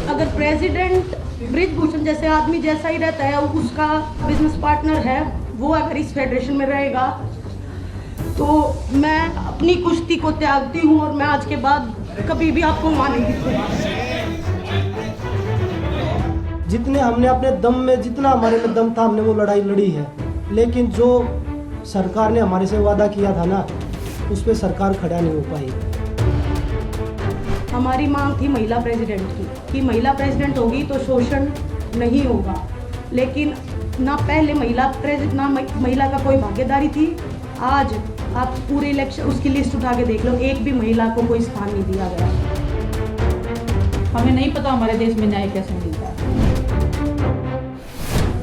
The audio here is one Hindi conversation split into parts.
अगर प्रेसिडेंट बृजभूषण जैसे आदमी जैसा ही रहता है, उसका बिजनेस पार्टनर है, वो अगर इस फेडरेशन में रहेगा तो मैं अपनी कुश्ती को त्यागती हूँ और मैं आज के बाद कभी भी आपको वहाँ नहीं दिखूंगा। जितने हमने अपने दम में, जितना हमारे में दम था, हमने वो लड़ाई लड़ी है। लेकिन जो सरकार ने हमारे से वादा किया था ना, उस पर सरकार खड़ा नहीं हो पाई। हमारी मांग थी महिला प्रेसिडेंट की, कि महिला प्रेसिडेंट होगी तो शोषण नहीं होगा, लेकिन ना पहले महिला का कोई भागीदारी थी। आज आप पूरे इलेक्शन उसकी लिस्ट उठा के देख लो, एक भी महिला को कोई स्थान नहीं दिया गया। हमें नहीं पता हमारे देश में न्याय कैसे मिलता है,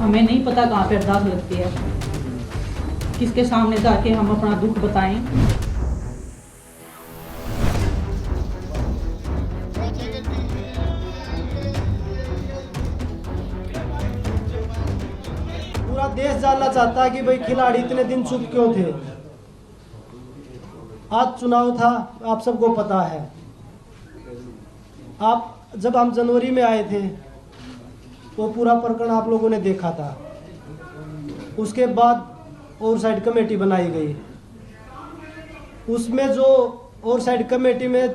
हमें नहीं पता कहाँ पे अरदास लगती है, किसके सामने जाके हम अपना दुख बताएं। पूरा देश जानना चाहता है कि भाई खिलाड़ी इतने दिन चुप क्यों थे। आज चुनाव था, आप सबको पता है। जब हम जनवरी में आए थे वो पूरा प्रकरण आप लोगों ने देखा था। उसके बाद ओवरसाइड कमेटी बनाई गई। उसमें जो ओवरसाइड कमेटी में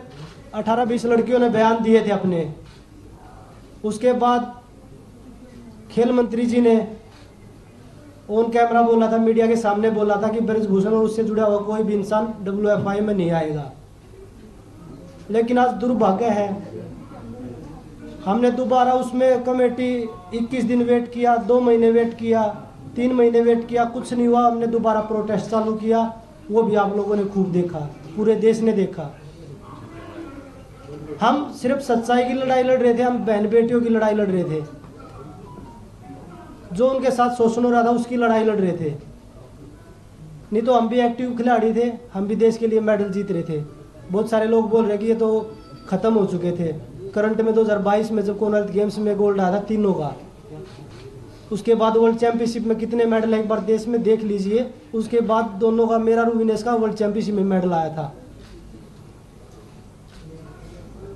18-20 लड़कियों ने बयान दिए थे अपने। उसके बाद खेल मंत्री जी ने ऑन कैमरा बोला था, मीडिया के सामने बोला था कि बृजभूषण और उससे जुड़ा हुआ कोई भी इंसान WFI में नहीं आएगा। लेकिन आज दुर्भाग्य है, हमने दोबारा उसमें कमेटी 21 दिन वेट किया, 2 महीने वेट किया, 3 महीने वेट किया, कुछ नहीं हुआ। हमने दोबारा प्रोटेस्ट चालू किया, वो भी आप लोगों ने खूब देखा, पूरे देश ने देखा। हम सिर्फ सच्चाई की लड़ाई लड़ रहे थे, हम बहन बेटियों की लड़ाई लड़ रहे थे। जो उनके साथ शोषण हो रहा था उसकी लड़ाई लड़ रहे थे। नहीं तो हम भी एक्टिव खिलाड़ी थे, हम भी देश के लिए मेडल जीत रहे थे। बहुत सारे लोग बोल रहे कि ये तो ख़त्म हो चुके थे। करंट में 2022 में जब कॉमनवेल्थ गेम्स में गोल्ड आया था तीनों का, उसके बाद वर्ल्ड चैंपियनशिप में कितने मेडल एक बार देश में देख लीजिए। उसके बाद दोनों का, मेरा और विनेश का वर्ल्ड चैंपियनशिप में मेडल आया था।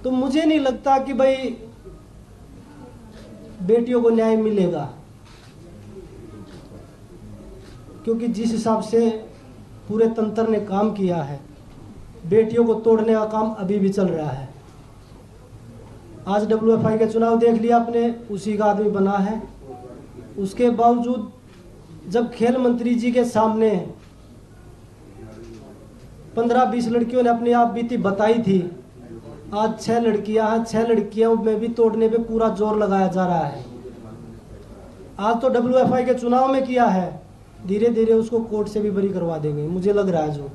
तो मुझे नहीं लगता कि भाई बेटियों को न्याय मिलेगा, क्योंकि जिस हिसाब से पूरे तंत्र ने काम किया है, बेटियों को तोड़ने का काम अभी भी चल रहा है। आज WFI के चुनाव देख लिया आपने, उसी का आदमी बना है। उसके बावजूद जब खेल मंत्री जी के सामने 15-20 लड़कियों ने अपनी आप बीती बताई थी, आज 6 लड़कियां में भी तोड़ने पे पूरा जोर लगाया जा रहा है। आज तो WFI के चुनाव में किया है, धीरे धीरे उसको कोर्ट से भी बरी करवा देंगे, मुझे लग रहा है जो।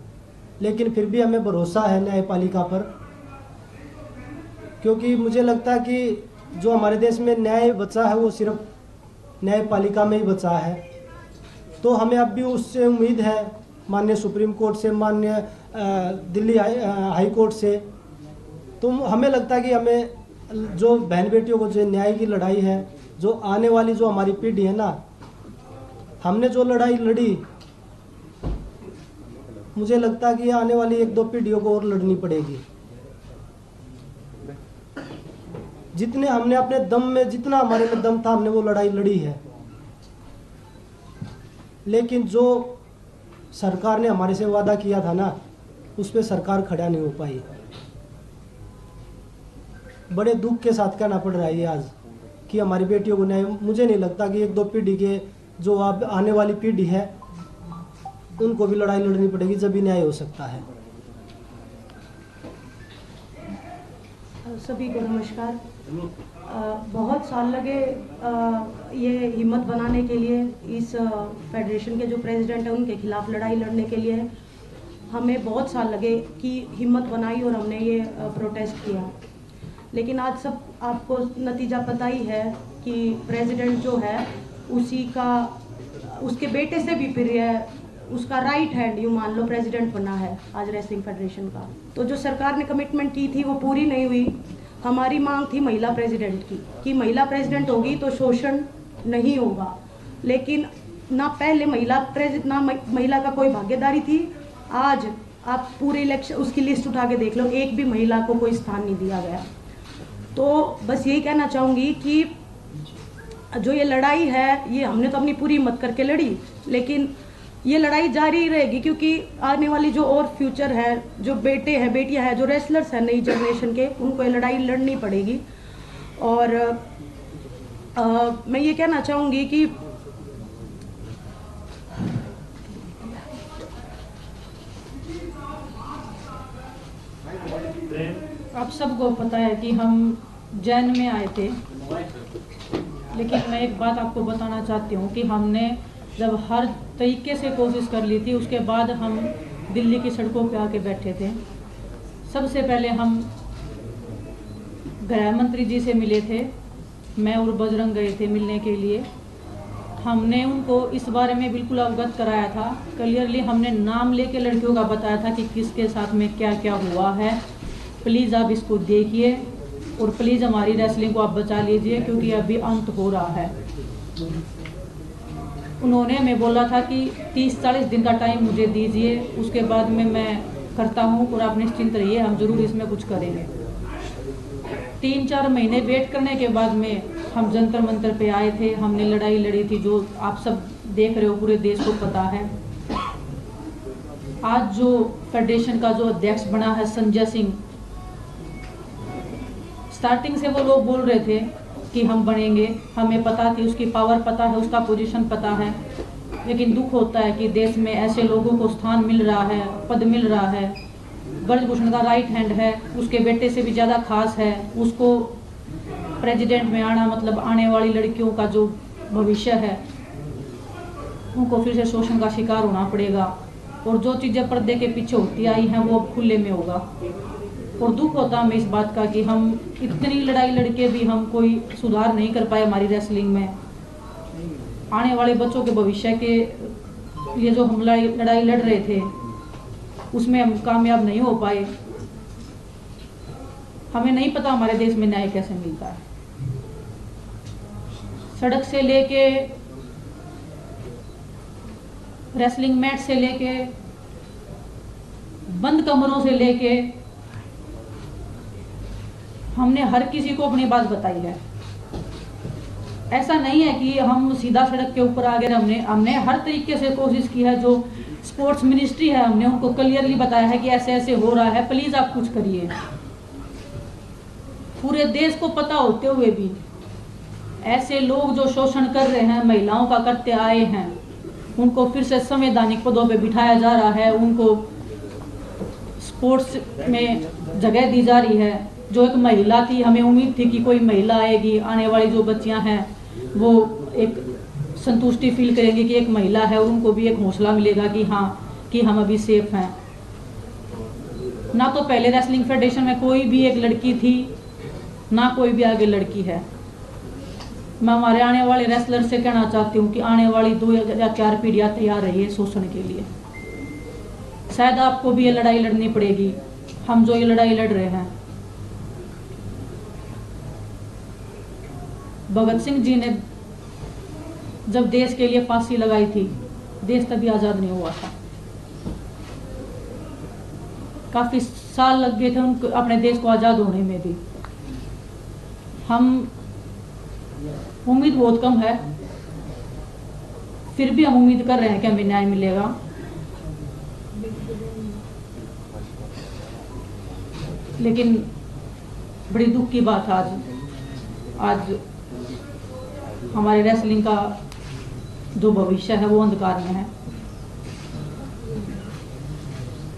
लेकिन फिर भी हमें भरोसा है न्यायपालिका पर, क्योंकि मुझे लगता है कि जो हमारे देश में न्याय बचा है वो सिर्फ न्यायपालिका में ही बचा है। तो हमें अब भी उससे उम्मीद है, माननीय सुप्रीम कोर्ट से, माननीय दिल्ली हाई कोर्ट से। तो हमें लगता है कि हमें जो बहन बेटियों को जो न्याय की लड़ाई है, जो आने वाली जो हमारी पीढ़ी है ना, हमने जो लड़ाई लड़ी, मुझे लगता है कि आने वाली 1-2 पीढ़ियों को और लड़नी पड़ेगी। जितने हमने अपने दम में, जितना हमारे में दम था, हमने वो लड़ाई लड़ी है। लेकिन जो सरकार ने हमारे से वादा किया था ना, उस पर सरकार खड़ा नहीं हो पाई। बड़े दुख के साथ कहना पड़ रहा है ये आज कि हमारी बेटियों को न्याय, मुझे नहीं लगता कि 1-2 पीढ़ी के जो आप आने वाली पीढ़ी है उनको भी लड़ाई लड़नी पड़ेगी, जब भी न्याय हो सकता है। सभी को नमस्कार। बहुत साल लगे ये हिम्मत बनाने के लिए, इस फेडरेशन के जो प्रेसिडेंट हैं उनके खिलाफ लड़ाई लड़ने के लिए हमें बहुत साल लगे कि हिम्मत बनाई और हमने ये प्रोटेस्ट किया। लेकिन आज सब आपको नतीजा पता ही है कि प्रेसिडेंट जो है उसके बेटे से भी प्रिय है, उसका राइट हैंड यूँ मान लो प्रेसिडेंट बना है आज रेसलिंग फेडरेशन का। तो जो सरकार ने कमिटमेंट की थी वो पूरी नहीं हुई। हमारी मांग थी महिला प्रेसिडेंट की, कि महिला प्रेसिडेंट होगी तो शोषण नहीं होगा, लेकिन ना पहले महिला का कोई भागीदारी थी। आज आप पूरे इलेक्शन उसकी लिस्ट उठा के देख लो, एक भी महिला को कोई स्थान नहीं दिया गया। तो बस यही कहना चाहूँगी कि जो ये लड़ाई है, ये हमने तो अपनी पूरी हिम्मत करके लड़ी, लेकिन ये लड़ाई जारी ही रहेगी, क्योंकि आने वाली जो और फ्यूचर है, जो बेटे हैं, बेटियां हैं, जो रेसलर्स हैं नई जनरेशन के, उनको ये लड़ाई लड़नी पड़ेगी। और मैं ये कहना चाहूँगी कि आप सबको पता है कि हम जैन में आए थे, लेकिन मैं एक बात आपको बताना चाहती हूँ कि हमने जब हर तरीके से कोशिश कर ली थी, उसके बाद हम दिल्ली की सड़कों पे आके बैठे थे। सबसे पहले हम गृह मंत्री जी से मिले थे, मैं और बजरंग गए थे मिलने के लिए। हमने उनको इस बारे में बिल्कुल अवगत कराया था, क्लियरली हमने नाम लेके लड़कियों का बताया था कि किसके साथ में क्या क्या हुआ है। प्लीज़ आप इसको देखिए और प्लीज़ हमारी रेसलिंग को आप बचा लीजिए, क्योंकि अभी अंत हो रहा है। उन्होंने हमें बोला था कि 30-40 दिन का टाइम मुझे दीजिए, उसके बाद में मैं करता हूँ और आप निश्चिंत रहिए, हम ज़रूर इसमें कुछ करेंगे। 3-4 महीने वेट करने के बाद में हम जंतर मंतर पे आए थे, हमने लड़ाई लड़ी थी, जो आप सब देख रहे हो, पूरे देश को पता है। आज जो फेडरेशन का जो अध्यक्ष बना है संजय सिंह, स्टार्टिंग से वो लोग बोल रहे थे कि हम बनेंगे, हमें पता थी, उसकी पावर पता है, उसका पोजीशन पता है, लेकिन दुख होता है कि देश में ऐसे लोगों को स्थान मिल रहा है, पद मिल रहा है। ब्रजभूषण का राइट हैंड है, उसके बेटे से भी ज़्यादा खास है, उसको प्रेसिडेंट में आना मतलब आने वाली लड़कियों का जो भविष्य है उनको फिर से शोषण का शिकार होना पड़ेगा, और जो चीज़ें पर्दे के पीछे होती आई हैं वो अब खुले में होगा। और दुख होता हमें इस बात का कि हम इतनी लड़ाई लड़के भी हम कोई सुधार नहीं कर पाए हमारी रेसलिंग में। आने वाले बच्चों के भविष्य के लिए जो हम लड़ाई लड़ रहे थे उसमें हम कामयाब नहीं हो पाए। हमें नहीं पता हमारे देश में न्याय कैसे मिलता है। सड़क से लेके रेसलिंग मैट से लेके बंद कमरों से लेके हमने हर किसी को अपनी बात बताई है। ऐसा नहीं है कि हम सीधा सड़क के ऊपर आ गए, हमने हर तरीके से कोशिश की है। जो स्पोर्ट्स मिनिस्ट्री है हमने उनको क्लियरली बताया है कि ऐसे ऐसे हो रहा है, प्लीज आप कुछ करिए। पूरे देश को पता होते हुए भी ऐसे लोग जो शोषण कर रहे हैं, महिलाओं का करते आए हैं, उनको फिर से संवैधानिक पदों पे बिठाया जा रहा है, उनको स्पोर्ट्स में जगह दी जा रही है। जो एक महिला थी, हमें उम्मीद थी कि कोई महिला आएगी, आने वाली जो बच्चियां हैं वो एक संतुष्टि फील करेंगी कि एक महिला है, और उनको भी एक हौसला मिलेगा कि हाँ कि हम अभी सेफ हैं। ना तो पहले रेसलिंग फेडरेशन में कोई भी एक लड़की थी, ना कोई भी आगे लड़की है। मैं हमारे आने वाले रेसलर से कहना चाहती हूँ कि आने वाली 2 या 4 पीढ़ियाँ तैयार रहिए शोषण के लिए। शायद आपको भी ये लड़ाई लड़नी पड़ेगी, हम जो ये लड़ाई लड़ रहे हैं। भगत सिंह जी ने जब देश के लिए फांसी लगाई थी, देश तभी आज़ाद नहीं हुआ था। काफ़ी साल लग गए थे उनको अपने देश को आज़ाद होने में भी। हम उम्मीद बहुत कम है, फिर भी हम उम्मीद कर रहे हैं कि हमें न्याय मिलेगा। लेकिन बड़ी दुख की बात आज हमारे रेसलिंग का जो भविष्य है वो अंधकार में है।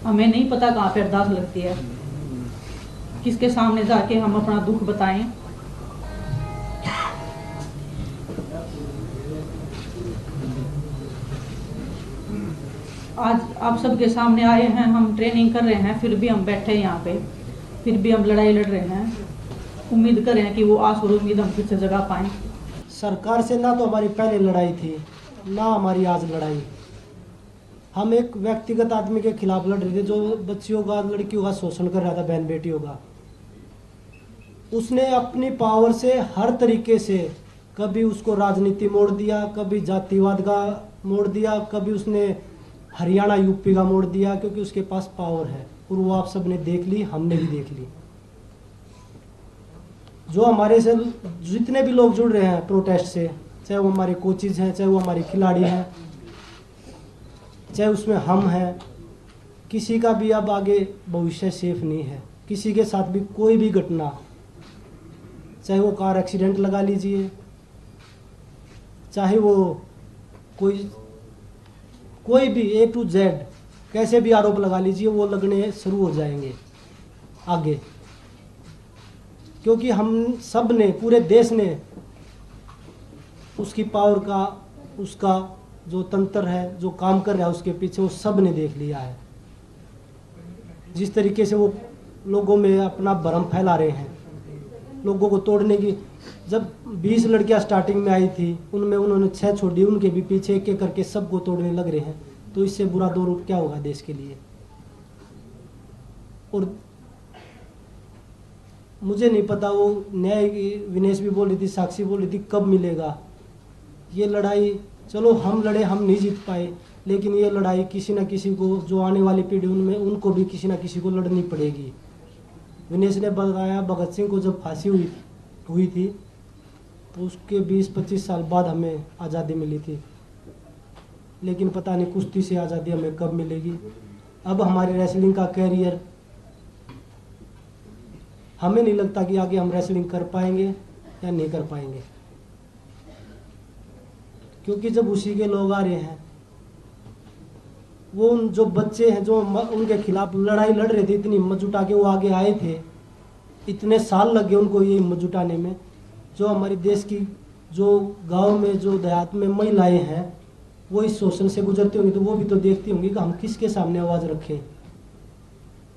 हमें नहीं पता कहाँ पे अरदास लगती है, किसके सामने जाके हम अपना दुख बताएं। आज आप सबके सामने आए हैं, हम ट्रेनिंग कर रहे हैं, फिर भी हम बैठे हैं यहाँ पे, फिर भी हम लड़ाई लड़ रहे हैं। उम्मीद कर रहे हैं कि वो आस और उम्मीद हम फिर से जगा पाएं। सरकार से ना तो हमारी पहले लड़ाई थी, ना हमारी आज लड़ाई। हम एक व्यक्तिगत आदमी के खिलाफ लड़ रहे थे जो बच्चियों का, लड़कियों का शोषण कर रहा था, बहन बेटियों का। उसने अपनी पावर से हर तरीके से कभी उसको राजनीति मोड़ दिया, कभी जातिवाद का मोड़ दिया, कभी उसने हरियाणा यूपी का मोड़ दिया, क्योंकि उसके पास पावर है। और वो आप सब ने देख ली, हमने भी देख ली। जो हमारे से जितने भी लोग जुड़ रहे हैं प्रोटेस्ट से, चाहे वो हमारे कोचेज हैं, चाहे वो हमारे खिलाड़ी हैं, चाहे उसमें हम हैं, किसी का भी अब आगे भविष्य सेफ नहीं है। किसी के साथ भी कोई भी घटना, चाहे वो कार एक्सीडेंट लगा लीजिए, चाहे वो कोई भी A to Z कैसे भी आरोप लगा लीजिए, वो लगने शुरू हो जाएंगे आगे। क्योंकि हम सब ने, पूरे देश ने उसकी पावर का, उसका जो तंत्र है, जो काम कर रहा है उसके पीछे, वो सब ने देख लिया है। जिस तरीके से वो लोगों में अपना भ्रम फैला रहे हैं, लोगों को तोड़ने की। जब 20 लड़कियां स्टार्टिंग में आई थी, उनमें उन्होंने 6 छोड़ दी, उनके भी पीछे एक एक करके सबको तोड़ने लग रहे हैं। तो इससे बुरा दौर क्या होगा देश के लिए। और मुझे नहीं पता, वो न्याय विनेश भी बोल रही थी, साक्षी बोल रही थी, कब मिलेगा ये लड़ाई। चलो हम लड़े, हम नहीं जीत पाए, लेकिन ये लड़ाई किसी न किसी को, जो आने वाली पीढ़ी उनमें, उनको भी किसी न किसी को लड़नी पड़ेगी। विनेश ने बताया, भगत सिंह को जब फांसी हुई थी तो उसके 20-25 साल बाद हमें आज़ादी मिली थी, लेकिन पता नहीं कुश्ती से आज़ादी हमें कब मिलेगी। अब हमारी रेसलिंग का कैरियर, हमें नहीं लगता कि आगे हम रेसलिंग कर पाएंगे या नहीं कर पाएंगे, क्योंकि जब उसी के लोग आ रहे हैं, वो उन जो बच्चे हैं जो उनके खिलाफ लड़ाई लड़ रहे थे, इतनी हिम्मत जुटा के वो आगे आए थे, इतने साल लग गए उनको ये हिम्मत जुटाने में। जो हमारे देश की, जो गांव में, जो देहात में महिलाएं हैं, वो इस शोषण से गुजरती होंगी, तो वो भी तो देखती होंगी कि हम किसके सामने आवाज़ रखें।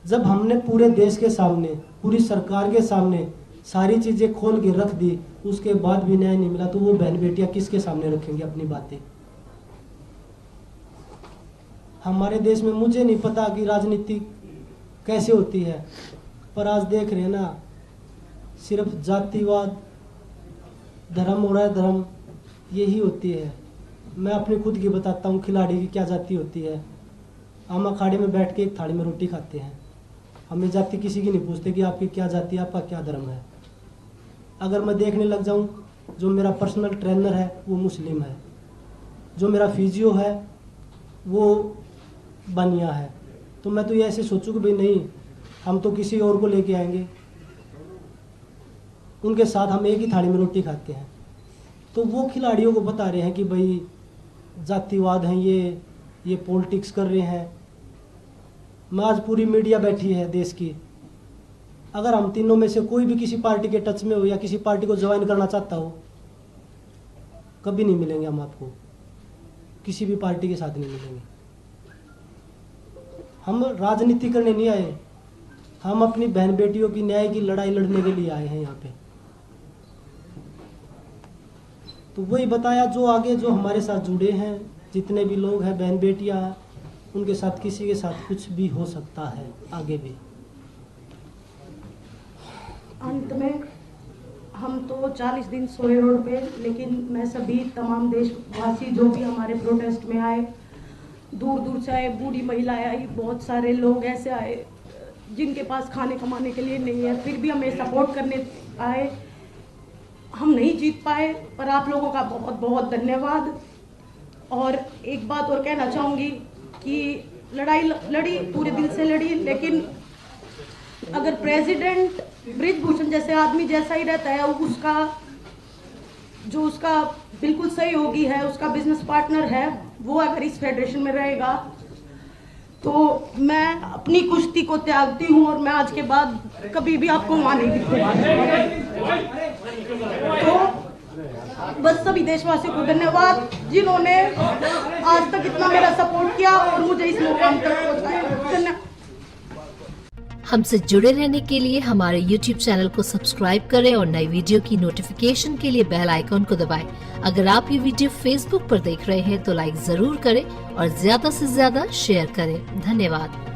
जब हमने पूरे देश के सामने, पूरी सरकार के सामने सारी चीज़ें खोल के रख दी, उसके बाद भी न्याय नहीं मिला, तो वो बहन बेटियां किसके सामने रखेंगे अपनी बातें। हमारे देश में मुझे नहीं पता कि राजनीति कैसे होती है, पर आज देख रहे हैं ना, सिर्फ जातिवाद, धर्म और अधर्म, यही होती है। मैं अपनी खुद की बताता हूँ, खिलाड़ी की क्या जाति होती है। हम अखाड़े में बैठ के एक थाली में रोटी खाते हैं, हमें जाति किसी की नहीं पूछते कि आपकी क्या जाति है, आपका क्या धर्म है। अगर मैं देखने लग जाऊं, जो मेरा पर्सनल ट्रेनर है वो मुस्लिम है, जो मेरा फिजियो है वो बनिया है, तो मैं तो ये ऐसे सोचूं कि भाई नहीं, हम तो किसी और को लेके आएंगे, उनके साथ हम एक ही थाली में रोटी खाते हैं। तो वो खिलाड़ियों को बता रहे हैं कि भाई जातिवाद हैं, ये पॉलिटिक्स कर रहे हैं। मैं आज पूरी मीडिया बैठी है देश की, अगर हम तीनों में से कोई भी किसी पार्टी के टच में हो या किसी पार्टी को ज्वाइन करना चाहता हो, कभी नहीं मिलेंगे हम आपको, किसी भी पार्टी के साथ नहीं मिलेंगे। हम राजनीति करने नहीं आए, हम अपनी बहन बेटियों की न्याय की लड़ाई लड़ने के लिए आए हैं यहाँ पे। तो वही बताया, जो आगे जो हमारे साथ जुड़े हैं, जितने भी लोग हैं, बहन बेटियां, उनके साथ किसी के साथ कुछ भी हो सकता है आगे भी। अंत में हम तो 40 दिन सोए रोड पे, लेकिन मैं सभी तमाम देशवासी जो भी हमारे प्रोटेस्ट में आए, दूर दूर से आए, बूढ़ी महिलाएं आई, बहुत सारे लोग ऐसे आए जिनके पास खाने कमाने के लिए नहीं है, फिर भी हमें सपोर्ट करने आए। हम नहीं जीत पाए, पर आप लोगों का बहुत बहुत धन्यवाद। और एक बात और कहना चाहूँगी कि लड़ाई लड़ी, पूरे दिल से लड़ी, लेकिन अगर प्रेसिडेंट बृजभूषण जैसे आदमी जैसा ही रहता है, उसका बिल्कुल सहयोगी है, उसका बिजनेस पार्टनर है, वो अगर इस फेडरेशन में रहेगा, तो मैं अपनी कुश्ती को त्यागती हूँ और मैं आज के बाद कभी भी आपको वहाँ नहीं दिखूंगा। तो बस सभी देशवासियों को धन्यवाद जिन्होंने आज तक इतना मेरा सपोर्ट किया और मुझे इस मुकाम तक पहुँचाया। धन्यवाद। हमसे जुड़े रहने के लिए हमारे YouTube चैनल को सब्सक्राइब करें और नई वीडियो की नोटिफिकेशन के लिए बेल आइकॉन को दबाएं। अगर आप ये वीडियो Facebook पर देख रहे हैं तो लाइक जरूर करें और ज्यादा से ज्यादा शेयर करें। धन्यवाद।